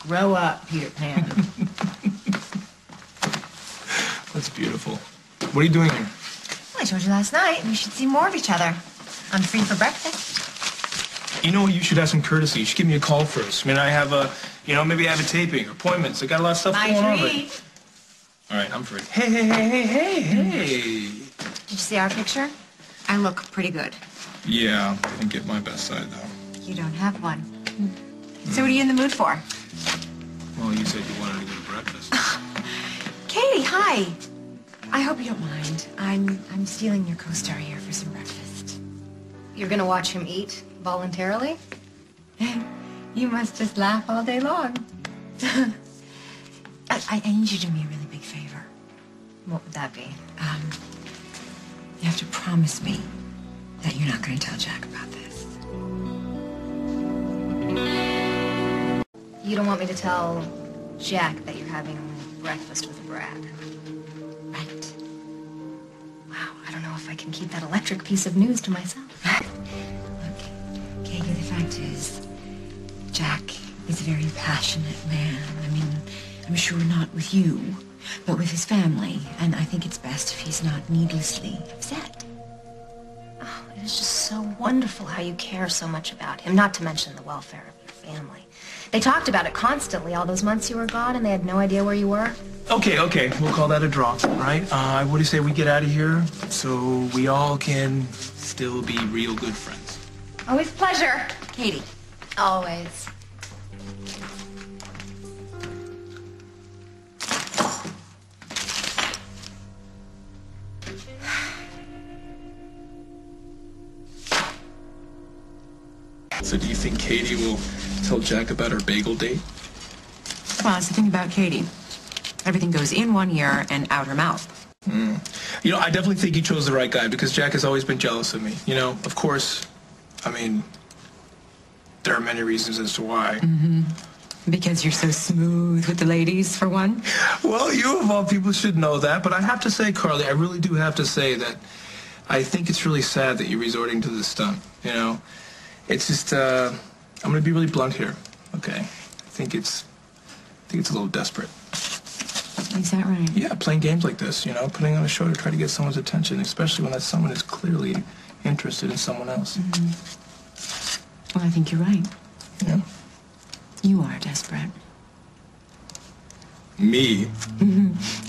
Grow up, Peter Pan. That's beautiful. What are you doing here? Well, I told you last night we should see more of each other. I'm free for breakfast. You know, you should have some courtesy. You should give me a call first. I mean, I have a, maybe I have a taping, appointments. I got a lot of stuff going on. But... All right, I'm free. Hey. Did you see our picture? I look pretty good. Yeah, I didn't get my best side, though. You don't have one. So what are you in the mood for? Well, you said you wanted to go to breakfast. Katie, hi. I hope you don't mind. I'm stealing your co-star here for some breakfast. You're gonna watch him eat voluntarily? You must just laugh all day long. I need you to do me a really big favor. What would that be? You have to promise me that you're not going to tell Jack about this. You don't want me to tell Jack that you're having breakfast with Brad? Right. Wow, I don't know if I can keep that electric piece of news to myself. Look, Katie, the fact is, Jack is a very passionate man. I mean, I'm sure not with you, but with his family. And I think it's best if he's not needlessly upset. Oh, it is just so wonderful how you care so much about him, not to mention the welfare of your family. They talked about it constantly all those months you were gone, and they had no idea where you were. Okay. We'll call that a draw, right? What do you say we get out of here so we all can still be real good friends? Always a pleasure. Katie. Always. So do you think Katie will tell Jack about her bagel date? Well, that's the thing about Katie. Everything goes in one ear and out her mouth. I definitely think you chose the right guy because Jack has always been jealous of me. Of course, I mean, there are many reasons as to why. Because you're so smooth with the ladies, for one. Well, you of all people should know that, but I have to say, Carly, I really do have to say that I think it's really sad that you're resorting to this stunt, It's just, I'm going to be really blunt here, okay? I think it's a little desperate. Is that right? Yeah, playing games like this, putting on a show to try to get someone's attention, especially when that someone is clearly interested in someone else. Well, I think you're right. Yeah? You are desperate. Me?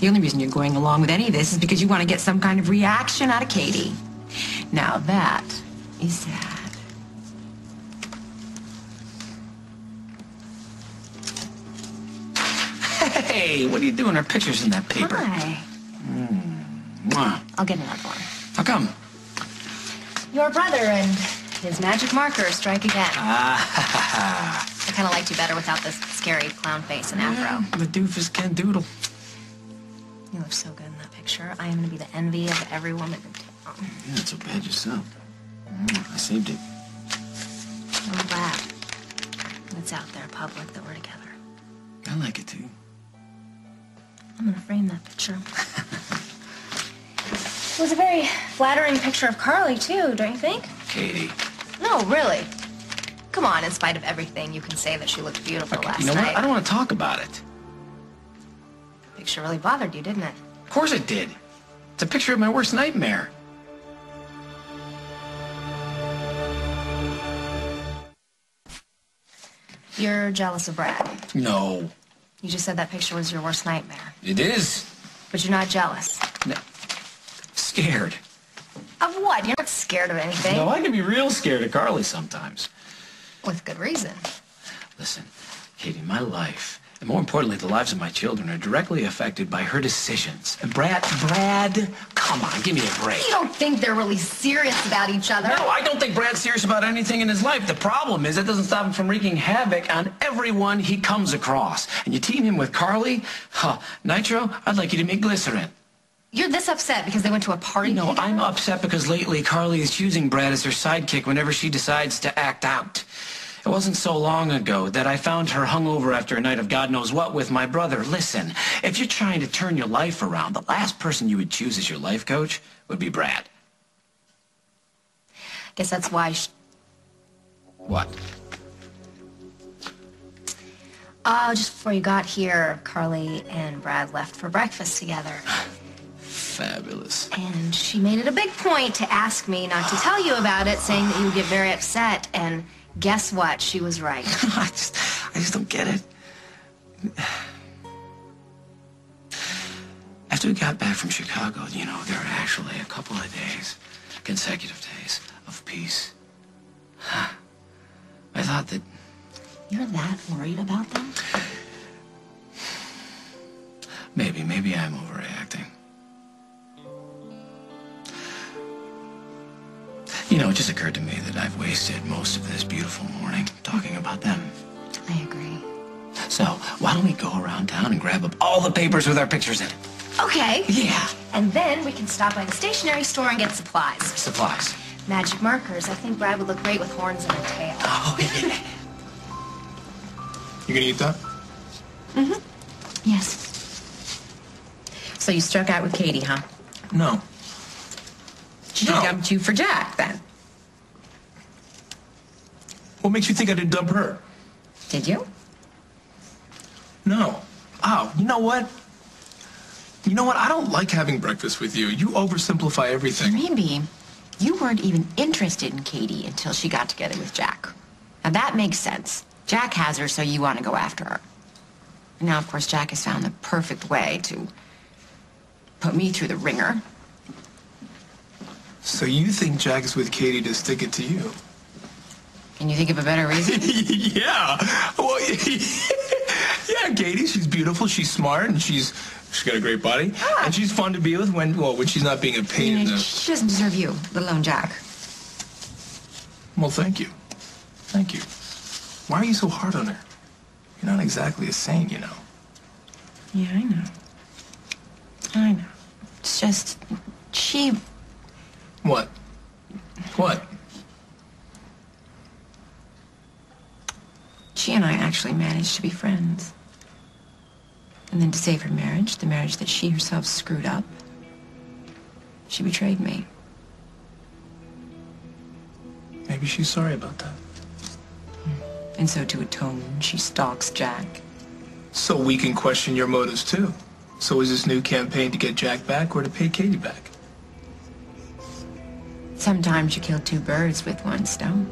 The only reason you're going along with any of this is because you want to get some kind of reaction out of Katie. Now that is sad. Hey, what are you doing? Our picture's in that paper. Hi. Mwah. I'll get another one. How come? Your brother and his magic marker strike again. Ah, I kind of liked you better without this scary clown face and afro. the doofus can doodle. You look so good in that picture. I am going to be the envy of every woman in town. You're not so bad yourself. I saved it. I'm glad it's out there public that we're together. I like it too. I'm going to frame that picture. It was a very flattering picture of Carly, too, don't you think? Katie. No, really. Come on, in spite of everything, you can say that she looked beautiful last You know night. what? I don't want to talk about it. The picture really bothered you, didn't it? Of course it did. It's a picture of my worst nightmare. You're jealous of Brad. No. You just said that picture was your worst nightmare. It is. But you're not jealous. No. Scared. Of what? You're not scared of anything. No, I can be real scared of Carly sometimes. With good reason. Listen, Katie, my life, and more importantly, the lives of my children, are directly affected by her decisions. And Brad, come on, give me a break. You don't think they're really serious about each other? No, I don't think Brad's serious about anything in his life. The problem is that doesn't stop him from wreaking havoc on everyone he comes across. And you team him with Carly? Nitro, I'd like you to make glycerin. You're this upset because they went to a party No, together? I'm upset because lately Carly is choosing Brad as her sidekick whenever she decides to act out. It wasn't so long ago that I found her hungover after a night of God knows what with my brother. Listen, if you're trying to turn your life around, the last person you would choose as your life coach would be Brad. Guess that's why What? Just before you got here, Carly and Brad left for breakfast together. Fabulous. And she made it a big point to ask me not to tell you about it, saying that you would get very upset. And guess what? She was right. I just don't get it. After we got back from Chicago, you know, there were actually a couple of days, consecutive days, of peace. I thought that... You're that worried about them? Maybe I'm overreacting. You know, it just occurred to me that I've wasted most of this beautiful morning talking about them. I agree. So, why don't we go around town and grab up all the papers with our pictures in it? Okay. Yeah. And then we can stop by the stationery store and get supplies. Supplies. Magic markers. I think Brad would look great with horns and a tail. Oh, yeah. You gonna eat that? Mm-hmm. Yes. So you struck out with Katie, huh? No. She No. dumped you for Jack, then. What makes you think I didn't dump her? Did you? No. Oh, you know what? You know what? I don't like having breakfast with you. You oversimplify everything. Maybe you weren't even interested in Katie until she got together with Jack. Now that makes sense. Jack has her, so you want to go after her. Now, of course, Jack has found the perfect way to put me through the ringer. So you think Jack is with Katie to stick it to you? Can you think of a better reason? Yeah. Well, yeah, Katie, she's beautiful, she's smart, and she's got a great body. Ah. And she's fun to be with when she's not being a pain in the... She doesn't deserve you, let alone Jack. Well, thank you. Thank you. Why are you so hard on her? You're not exactly a saint, you know. Yeah, I know. I know. It's just, she... What? What? She and I actually managed to be friends. And then to save her marriage, the marriage that she herself screwed up, she betrayed me. Maybe she's sorry about that. And so to atone, she stalks Jack. So we can question your motives, too. So is this new campaign to get Jack back or to pay Katie back? Sometimes you kill two birds with one stone.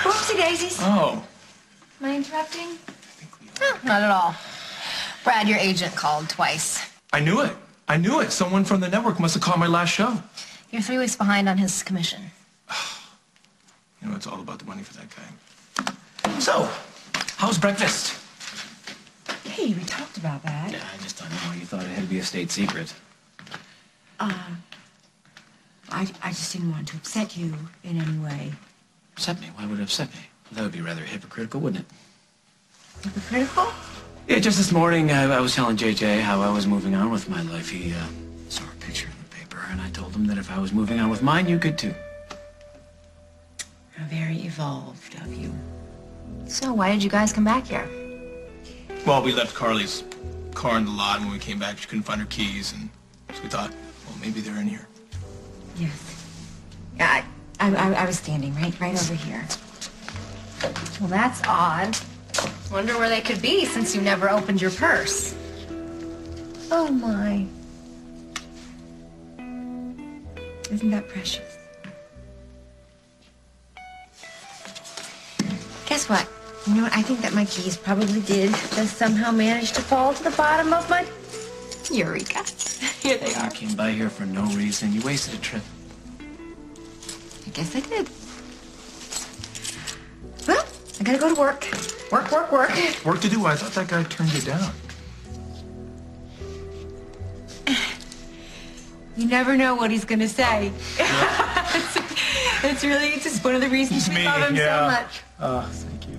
Whoopsie daisies. Oh. Am I interrupting? No, not at all. Brad, your agent called twice. I knew it. I knew it. Someone from the network must have called my last show. You're 3 weeks behind on his commission. You know, it's all about the money for that guy. So, how's breakfast? Hey, we talked about that. Yeah, I just don't know. You thought it had to be a state secret. I just didn't want to upset you in any way. Upset me? Why would it upset me? That would be rather hypocritical, wouldn't it? Hypocritical? Yeah, just this morning I was telling JJ how I was moving on with my life. He saw a picture in the paper, and I told him that if I was moving on with mine, you could too. How very evolved of you. So why did you guys come back here? Well, we left Carly's car in the lot, and when we came back, she couldn't find her keys, and so we thought, well, maybe they're in here. Yes. Yeah, I was standing right over here. Well, that's odd. Wonder where they could be since you never opened your purse. Oh, my. Isn't that precious? Guess what? You know what? I think that my keys probably did just somehow manage to fall to the bottom of my... Eureka. Here they are. You came by here for no reason. You wasted a trip. I guess I did. Well, I gotta go to work. Work. Work to do? I thought that guy turned you down. You never know what he's gonna say. it's just one of the reasons we love him so much. Oh, thank you.